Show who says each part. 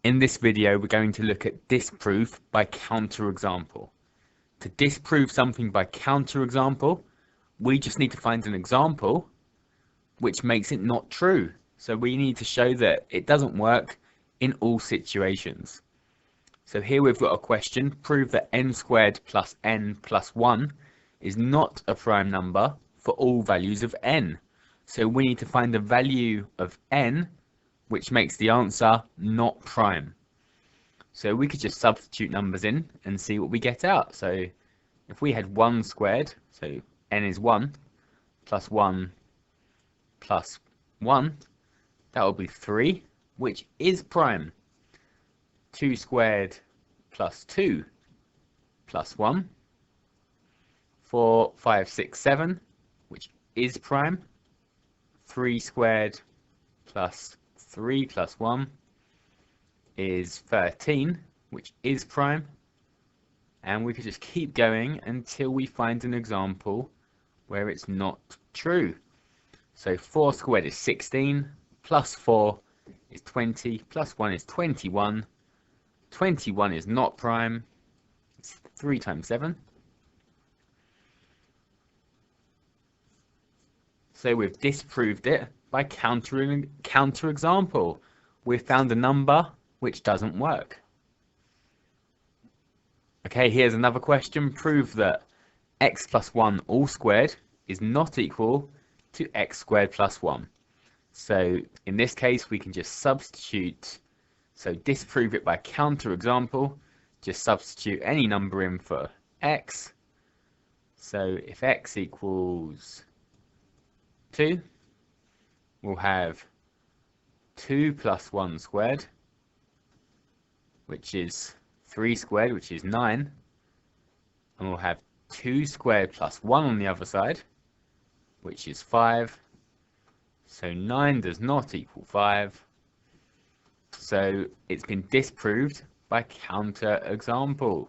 Speaker 1: In this video, we're going to look at disproof by counterexample. To disprove something by counterexample, we just need to find an example which makes it not true. So we need to show that it doesn't work in all situations. So here we've got a question: prove that n squared plus n plus 1 is not a prime number for all values of n. So we need to find the value of n which makes the answer not prime. So we could just substitute numbers in and see what we get out. So if we had 1 squared, so n is 1, plus 1 plus 1, that will be 3, which is prime. 2 squared plus 2 plus 1, 4, 5, 6, 7, which is prime. 3 squared plus 3 plus 1 is 13, which is prime. And we could just keep going until we find an example where it's not true. So 4 squared is 16, plus 4 is 20, plus 1 is 21. 21 is not prime. It's 3 times 7. So we've disproved it by counterexample. We've found a number which doesn't work. Okay, here's another question. Prove that x plus 1 all squared is not equal to x squared plus 1. So in this case, we can just substitute. So disprove it by counterexample. Just substitute any number in for x. So if x equals 2, we'll have 2 plus 1 squared, which is 3 squared, which is 9. And we'll have 2 squared plus 1 on the other side, which is 5. So 9 does not equal 5. So it's been disproved by counterexample.